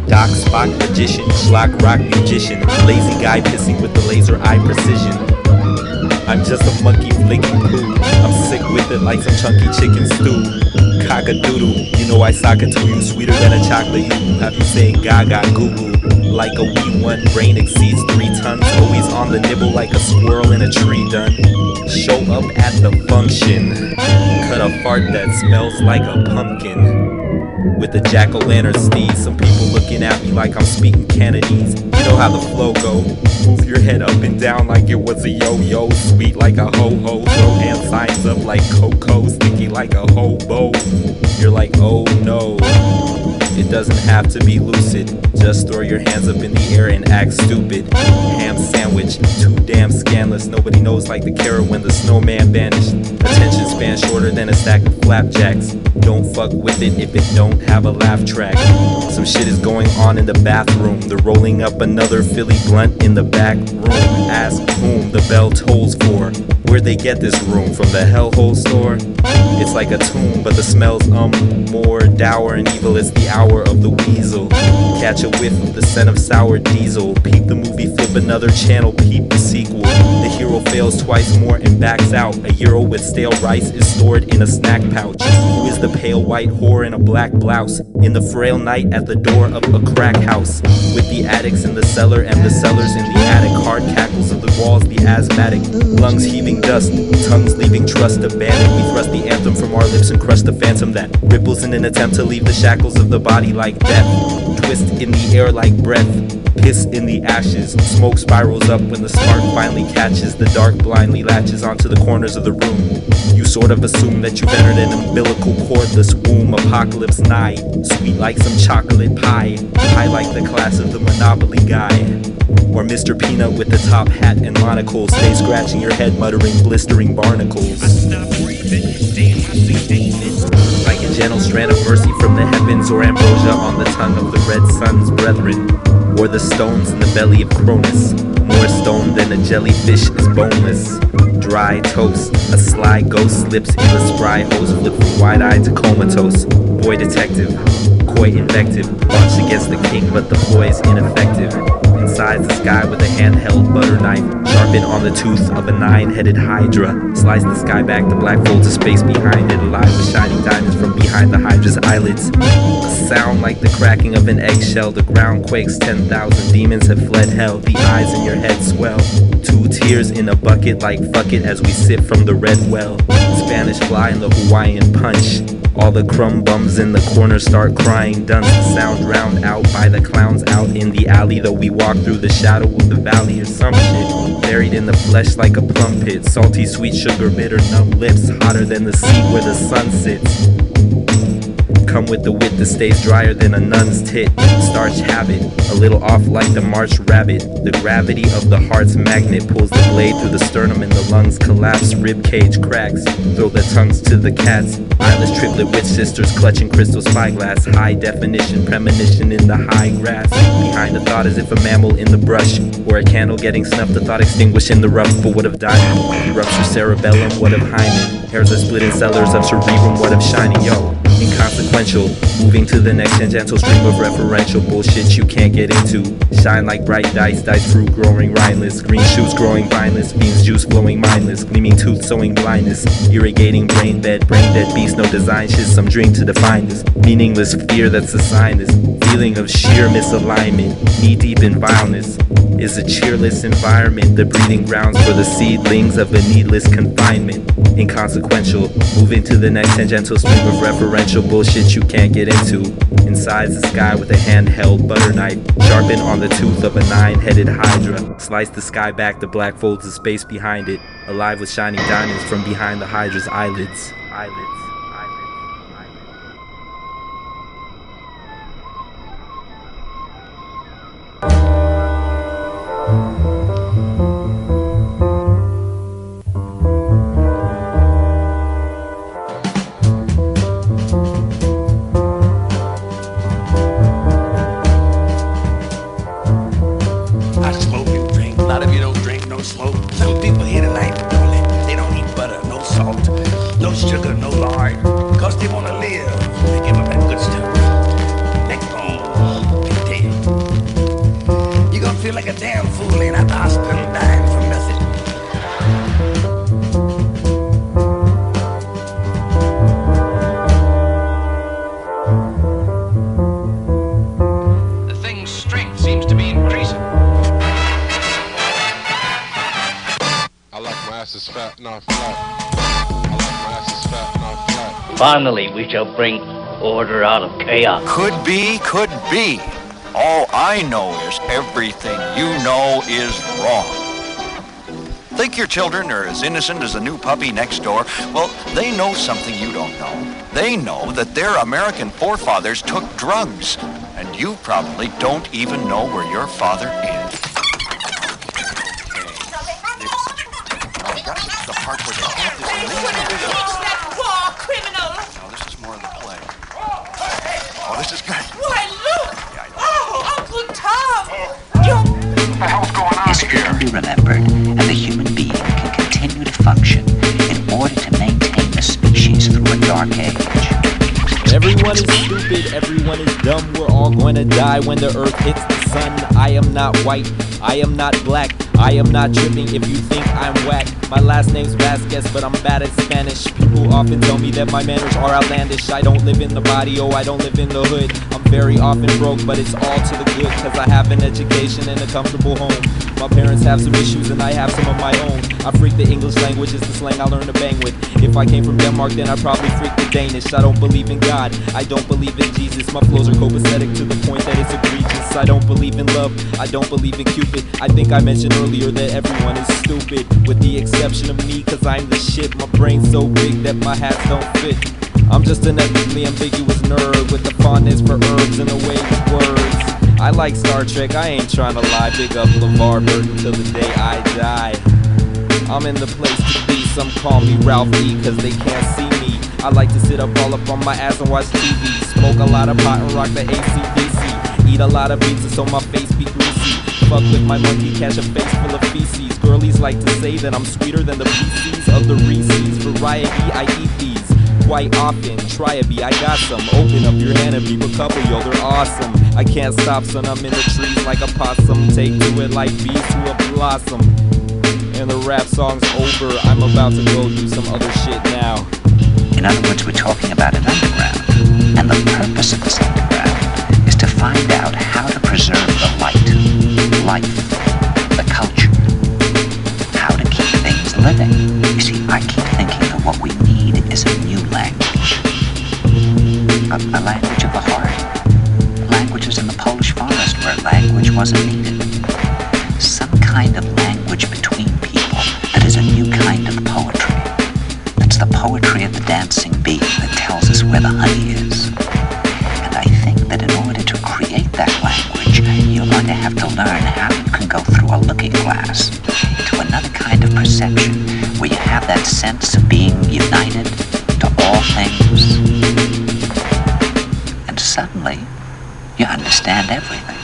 Doc, Spock, magician, schlock, rock, musician, lazy guy pissing with the laser eye precision. I'm just a monkey flicking poo. I'm sick with it like some chunky chicken stew. Cock-a-doodle, you know I sock it to you, sweeter than a chocolate you. Have you saying gaga goo goo? Like a wee one, brain exceeds 3 tons. Always on the nibble like a squirrel in a tree done. Show up at the function. Cut a fart that smells like a pumpkin. With a jack-o'-lantern steed, some people looking at me like I'm speaking Cantonese. You know how the flow go. Move your head up and down like it was a yo-yo. Sweet like a ho-ho. Throw hand signs up like Coco. Sticky like a hobo. You're like, oh no. It doesn't have to be lucid. Just throw your hands up in the air and act stupid. Ham sandwich, too damn scandalous. Nobody knows like the carrot when the snowman vanished. Attention span shorter than a stack of flapjacks. Don't fuck with it if it don't have a laugh track. Some shit is going on in the bathroom. They're rolling up another Philly blunt in the back room. Ask whom the bell tolls for. Where'd they get this room? From the hellhole store? It's like a tomb, but the smell's more dour and evil. It's the hour of the weasel. Catch a whiff of the scent of sour diesel. Peep the movie, flip another channel, peep the sequel. The hero fails twice more and backs out. A euro with stale rice is stored in a snack pouch. Who is the pale white whore in a black blouse? In the frail night at the door of a crack house. With the addicts in the cellar and the cellars in the attic. Hard cackles of the walls, the asthmatic. Lungs heaving dust, tongues leaving trust abandoned. We thrust the anthem from our lips and crush the phantom that ripples in an attempt to leave the shackles of the body like death. Twist in the air like breath. Piss in the ashes. Smoke spirals up when the spark finally catches. The dark blindly latches onto the corners of the room. You sort of assume that you've entered an umbilical cordless womb. Apocalypse nigh. Sweet like some chocolate pie. High like the class of the Monopoly guy. Or Mr. Peanut with the top hat and monocle. Stay scratching your head muttering blistering barnacles. Like a gentle strand of mercy from the heavens. Or ambrosia on the tongue of the red sun's brethren. Or the stones in the belly of Cronus. More stone than a jellyfish is boneless. Dry toast, a sly ghost slips in the spry hose. Flip from wide-eyed to comatose. Boy detective, coy invective. Launched against the king but the ploy is ineffective. Inside the sky with a handheld butter knife. Sharpen on the tooth of a 9-headed hydra. Slice the sky back, the black folds of space behind it. Alive with shining diamonds from behind the hydra's eyelids. A sound like the cracking of an eggshell. The ground quakes, 10,000 demons have fled hell. The eyes in your head swell. 2 tears in a bucket like fuck it as we sip from the red well. Spanish fly in the Hawaiian punch. All the crumb bums in the corner start crying. Duns the sound drowned out by the clowns out in the alley. Though we walk through the shadow of the valley or some shit. Buried in the flesh like a plum pit. Salty, sweet, sugar, bitter, numb lips. Hotter than the sea where the sun sits. Come with the wit that stays drier than a nun's tit. Starch habit, a little off like the March rabbit. The gravity of the heart's magnet pulls the blade through the sternum and the lungs collapse. Rib cage cracks, throw their tongues to the cats. Eyeless triplet witch sisters clutching crystal spyglass. High definition premonition in the high grass. Behind the thought as if a mammal in the brush. Or a candle getting snuffed, the thought extinguished in the rough. But what of diamond? Rupture cerebellum, what of hymen? Hairs are split in cellars of cerebrum, what of shining? Yo, inconsequential, moving to the next tangential stream of referential bullshit you can't get into. Shine like bright dice, dice fruit growing rhineless. Green shoots growing vineless, beans juice flowing mindless. Gleaming tooth sowing blindness, irrigating brain bed. Brain dead beast, no design shit, some dream to define this. Meaningless fear that's a sign this. Feeling of sheer misalignment, knee deep in vileness. Is a cheerless environment, the breeding grounds for the seedlings of a needless confinement. Inconsequential, moving to the next tangential stream of referential bullshit you can't get into. Inside the sky with a handheld butter knife, sharpened on the tooth of a 9-headed hydra. Slice the sky back, the black folds of space behind it. Alive with shining diamonds from behind the hydra's eyelids. salt, no sugar, no lard, because they want to live. They give them that good stuff. Backbone, big deal. You're going to feel like a damn fool in at the hospital dying from nothing. The thing's strength seems to be increasing. I like my ass is fat, not flat. I like my ass is fat, not flat. Finally, we shall bring order out of chaos. Could be, could be. All I know is everything you know is wrong. Think your children are as innocent as a new puppy next door? Well, they know something you don't know. They know that their American forefathers took drugs, and you probably don't even know where your father is. The part where they have this amazing... that poor criminal! No, this is more of the play. Oh, this is good. Why, look! Yeah, I know. Oh, Uncle Tom! You... What the hell's going on History here? can be remembered, and the human being can continue to function in order to maintain the species through a dark age. Everyone is stupid, everyone is dumb. We're all going to die when the earth hits the sun. I am not white, I am not black, I am not tripping if you think I'm whack. My last name's Vasquez, but I'm bad at Spanish. People often tell me that my manners are outlandish. I don't live in the barrio, I don't live in the hood. I'm very often broke, but it's all to the good, cause I have an education and a comfortable home. My parents have some issues and I have some of my own. I freak the English language, it's the slang I learned to bang with. If I came from Denmark, then I'd probably freak the Danish. I don't believe in God, I don't believe in Jesus. My flows are copacetic to the point that it's egregious. I don't believe in love, I don't believe in Cupid. I think I mentioned earlier that everyone is stupid, with the exception of me, cause I'm the shit. My brain's so big that my hats don't fit. I'm just an ethically ambiguous nerd with a fondness for herbs and a way with words. I like Star Trek, I ain't trying to lie. Big up LeVar Burton till the day I die. I'm in the place to be, some call me Ralphie cause they can't see me. I like to sit up all up on my ass and watch TV. Smoke a lot of pot and rock the AC/DC. Eat a lot of pizza so my face be greasy. Fuck with my monkey, catch a face full of feces. Girlies like to say that I'm sweeter than the PCs of the Reese's. Variety, I eat these quite often. Try a bee, I got some. Open up your hand and peep a couple, yo, they're awesome. I can't stop, son, I'm in the trees like a possum. Take to it like bees to a blossom. And the rap song's over, I'm about to go do some other shit now. In other words, we're talking about an underground, and the purpose of this underground is to find out how to preserve the light, life, the culture, how to keep things living. You see, I keep thinking that what we need is a new language, a language of the heart. Languages in the Polish forest where language wasn't needed. Some kind of language between people that is a new kind of poetry. That's the poetry of the dancing bee that tells us where the honey is. And I think that in order to create that language, you're going to have to learn how you can go through a looking glass into another kind of perception where you have that sense of being united to all things. And suddenly, you understand everything.